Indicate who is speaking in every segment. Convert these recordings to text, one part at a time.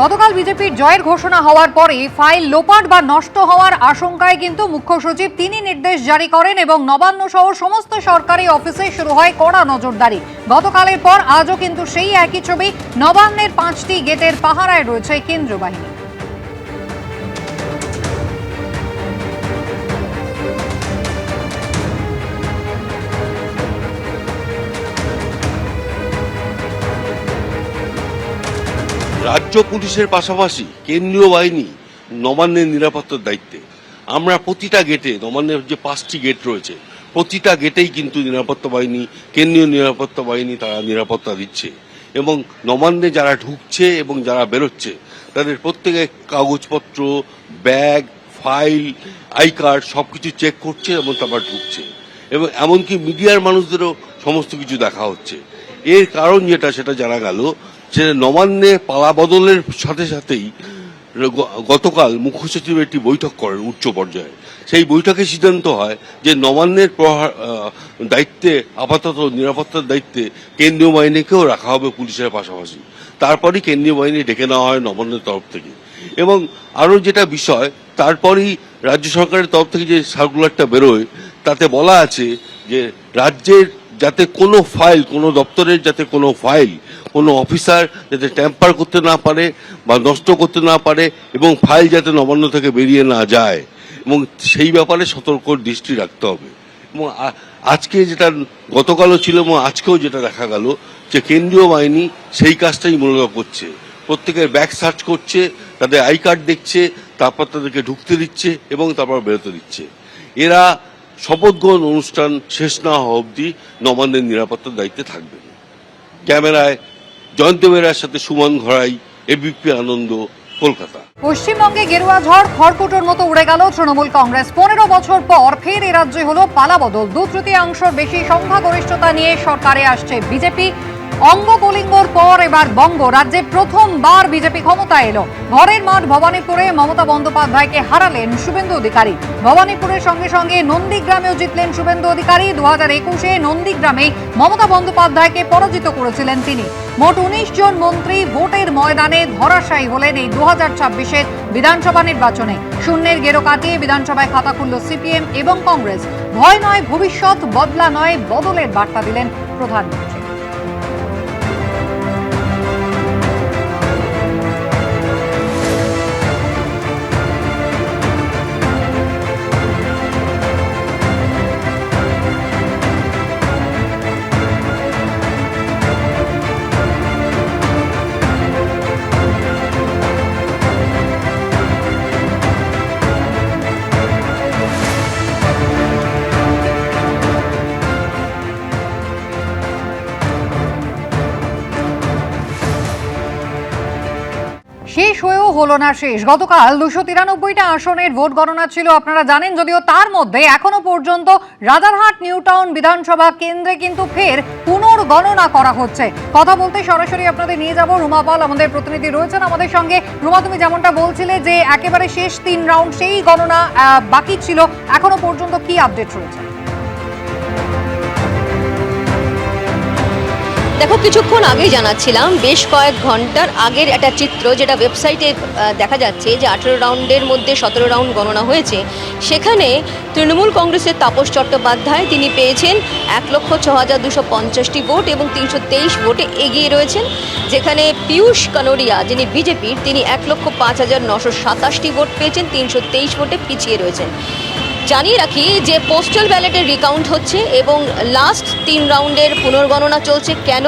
Speaker 1: গতকাল বিজেপির জয়ের ঘোষণা হওয়ার পরে ফাইল লোপাট বা নষ্ট হওয়ার আশঙ্কায় কিন্তু মুখ্য সচিব তিনি নির্দেশ জারি করেন এবং নবান্ন সহ সমস্ত সরকারি অফিসে শুরু হয় কড়া নজরদারি। গতকালের পর আজও কিন্তু সেই একই ছবি, নবান্নের 5টি গেটের পাহারায় রয়েছে কেন্দ্রীয় বাহিনী।
Speaker 2: রাজ্য পুলিশের পাশাপাশি কেন্দ্রীয় বাহিনী নবান্নের নিরাপত্তার দায়িত্বে। আমরা প্রতিটা গেটে, নবান্নের যে 5টি গেট রয়েছে, প্রতিটা গেটেই কিন্তু নিরাপত্তা বাহিনী, কেন্দ্রীয় নিরাপত্তা বাহিনী তারা নিরাপত্তা দিচ্ছে এবং নবান্নে যারা ঢুকছে এবং যারা বেরোচ্ছে তাদের প্রত্যেকের কাগজপত্র, ব্যাগ, ফাইল, আই কার্ড সবকিছু চেক করছে এবং তারপর ঢুকছে এবং এমনকি মিডিয়ার মানুষদেরও সমস্ত কিছু দেখা হচ্ছে। এর কারণ যেটা সেটা জানা গেল যে নবান্নে পালা বদলের সাথে সাথেই গতকাল মুখ্য সচিব একটি বৈঠক করেন উচ্চ পর্যায়ে। সেই বৈঠকে সিদ্ধান্ত হয় যে নবান্নের দায়িত্বে, আপাতত নিরাপত্তার দায়িত্বে কেন্দ্রীয় বাহিনীকেও রাখা হবে পুলিশের পাশাপাশি। তারপরই কেন্দ্রীয় বাহিনী ডেকে নেওয়া হয় নবান্নের তরফ থেকে। এবং আরও যেটা বিষয়, তারপরই রাজ্য সরকারের তরফ থেকে যে সার্কুলারটা বেরোয় তাতে বলা আছে যে রাজ্যের যাতে কোনো ফাইল, কোনো দপ্তরের যাতে কোনো ফাইল, কোনো অফিসার যাতে ট্যাম্পার করতে না পারে বা নষ্ট করতে না পারে এবং ফাইল যাতে নবান্ন থেকে বেরিয়ে না যায় এবং সেই ব্যাপারে সতর্ক দৃষ্টি রাখতে হবে। এবং আজকে যেটা গতকালও ছিল এবং আজকেও যেটা দেখা গেল যে কেন্দ্রীয় বাহিনী সেই কাজটাই মূলত করছে। প্রত্যেকের ব্যাগ সার্চ করছে, তাদের আই কার্ড দেখছে, তারপর তাদেরকে ঢুকতে দিচ্ছে এবং তারপর বেরোতে দিচ্ছে। এরা শপথ গ্রহণ অনুষ্ঠান শেষ না হওয়া অবধি নবান্নের নিরাপত্তার দায়িত্বে থাকবে। ক্যামেরায় জয়ন্ত বেরার সাথে সুমন ঘরাই, এবিপি আনন্দ, কলকাতা।
Speaker 1: পশ্চিমবঙ্গে গেরুয়া ঝড় খড়কুটোর মতো উড়ে গেল তৃণমূল কংগ্রেস। 15 বছর পর ফের এ রাজ্যে হলো পালাবদল। 2/3 বেশি সংখ্যাগরিষ্ঠতা নিয়ে সরকারে আসছে বিজেপি। অঙ্গ কলিঙ্গর পর এবার বঙ্গ রাজ্যে প্রথমবার বিজেপি ক্ষমতা এলো। ঘরের মাঠ ভবানীপুরে মমতা বন্দ্যোপাধ্যায়কে হারালেন শুভেন্দু অধিকারী। ভবানীপুরের সঙ্গে সঙ্গে নন্দীগ্রামেও জিতলেন শুভেন্দু অধিকারী। 2021-এ নন্দীগ্রামে মমতা বন্দ্যোপাধ্যায়কে পরাজিত করেছিলেন তিনি। মোট 19 জন মন্ত্রী ভোটের ময়দানে ধরাশায়ী হলেন এই 2026-এর বিধানসভা নির্বাচনে। শূন্যের গেরো কাটিয়ে বিধানসভায় খাতা খুলল সিপিএম এবং কংগ্রেস। ভয় নয় ভবিষ্যৎ, বদলা নয় বদলের বার্তা দিলেন প্রধানমন্ত্রী। শেষ হয়েও হলো না শেষ। গতকাল 293টা আসনের ভোট গণনা ছিল, আপনারা জানেন। যদিও তার মধ্যে এখনো পর্যন্ত রাজারহাট নিউ টাউন বিধানসভা কেন্দ্রে কিন্তু ফের পুনর্গণনা করা হচ্ছে। কথা বলতে সরাসরি আপনাদের নিয়ে যাব, রুমা পাল আমাদের প্রতিনিধি রয়েছেন আমাদের সঙ্গে। রুমা, তুমি যেমনটা বলছিলে যে একেবারে শেষ 3 রাউন্ড, সেই গণনা বাকি ছিল, এখনো পর্যন্ত কি আপডেট রয়েছে?
Speaker 3: দেখো, কিছুক্ষণ আগেই জানাচ্ছিলাম, বেশ কয়েক ঘন্টার আগের একটা চিত্র যেটা ওয়েবসাইটে দেখা যাচ্ছে যে 18 রাউন্ডের মধ্যে 17 রাউন্ড গণনা হয়েছে। সেখানে তৃণমূল কংগ্রেসের তাপস চট্টোপাধ্যায় তিনি পেয়েছেন 1,06,250টি ভোট এবং 323 ভোটে এগিয়ে রয়েছেন। যেখানে পীয়ূষ কানোরিয়া যিনি বিজেপির, তিনি 1,05,927টি ভোট পেয়েছেন, 323 ভোটে পিছিয়ে রয়েছেন। জানিয়ে রাখি যে পোস্টাল ব্যালটের রিকাউন্ট হচ্ছে এবং লাস্ট 3 রাউন্ডের পুনর্গণনা চলছে। কেন?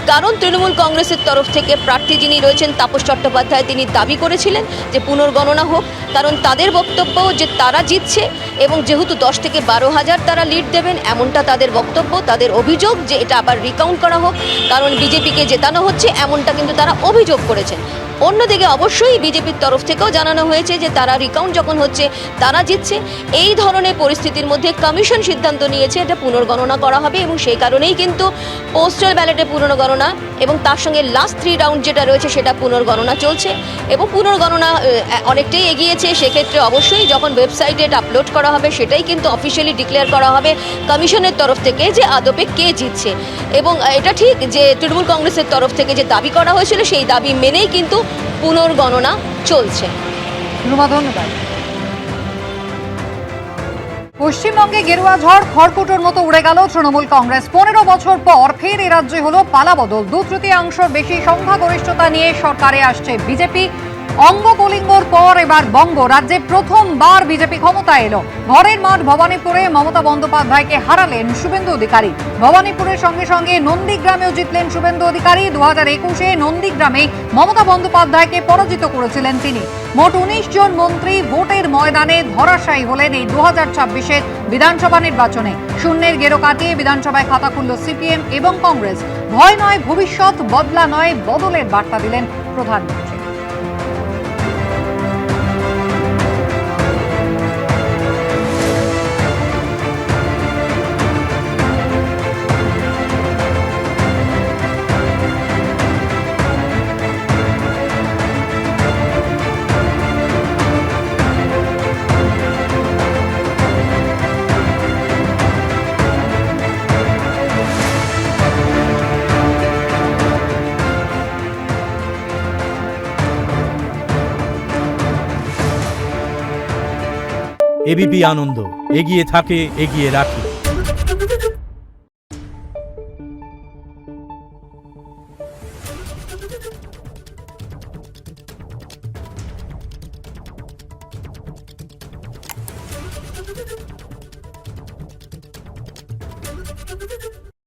Speaker 3: কারণ তৃণমূল কংগ্রেসের তরফ থেকে প্রার্থী যিনি রয়েছেন তাপস চট্টোপাধ্যায়, তিনি দাবি করেছিলেন যে পুনর্গণনা হোক, কারণ তাদের বক্তব্য যে তারা জিতছে এবং যেহেতু 10 থেকে 12,000 তারা লিড দেবেন, এমনটা তাদের বক্তব্য। তাদের অভিযোগ যে এটা আবার রিকাউন্ট করা হোক, কারণ বিজেপিকে জেতানো হচ্ছে, এমনটা কিন্তু তারা অভিযোগ করেছেন। অন্যদিকে অবশ্যই বিজেপির তরফ থেকেও জানানো হয়েছে যে তারা রিকাউন্ট যখন হচ্ছে তারা জিতছে। এই ধরনের পরিস্থিতির মধ্যে কমিশন সিদ্ধান্ত নিয়েছে এটা পুনর্গণনা করা হবে এবং সেই কারণেই কিন্তু পোস্টাল ব্যালটে পুনর্গণনা এবং তার সঙ্গে লাস্ট 3 রাউন্ড যেটা রয়েছে সেটা পুনর্গণনা চলছে এবং পুনর্গণনা অনেকটাই এগিয়েছে। সেক্ষেত্রে অবশ্যই যখন ওয়েবসাইটে এটা আপলোড করা হবে সেটাই কিন্তু অফিসিয়ালি ডিক্লেয়ার করা হবে কমিশনের তরফ থেকে যে আদপে কে জিতছে। এবং এটা ঠিক যে তৃণমূল কংগ্রেসের তরফ থেকে যে দাবি করা হয়েছিল সেই দাবি মেনেই কিন্তু পুনর্গণনা চলছে।
Speaker 1: ধন্যবাদ। পশ্চিমবঙ্গে গেরুয়া ঝড় খড়কুটোর মতো উড়ে গেল তৃণমূল কংগ্রেস। 15 বছর পর ফের এ রাজ্যে হলো পালাবদল। 2/3 বেশি সংখ্যাগরিষ্ঠতা নিয়ে সরকারে আসছে বিজেপি। অঙ্গ কলিঙ্গর পর এবার বঙ্গ রাজ্যে প্রথমবার বিজেপি ক্ষমতায় এলো। ঘরের মাঠ ভবানীপুরে মমতা বন্দ্যোপাধ্যায়কে হারালেন শুভেন্দু অধিকারী। ভবানীপুরের সঙ্গে সঙ্গে নন্দীগ্রামেও জিতলেন শুভেন্দু অধিকারী। 2021-এ নন্দীগ্রামে মমতা বন্দ্যোপাধ্যায়কে পরাজিত করেছিলেন তিনি। মোট 19 জন মন্ত্রী ভোটের ময়দানে ধরাশায়ী হলেন এই 2026-এর বিধানসভা নির্বাচনে। শূন্যের গেরো কাটিয়ে বিধানসভায় খাতা খুলল সিপিএম এবং কংগ্রেস। ভয় নয় ভবিষ্যৎ, বদলা নয় বদলের বার্তা দিলেন প্রধানমন্ত্রী।
Speaker 4: এবিপি আনন্দ, এগিয়ে থাকে, এগিয়ে রাখে।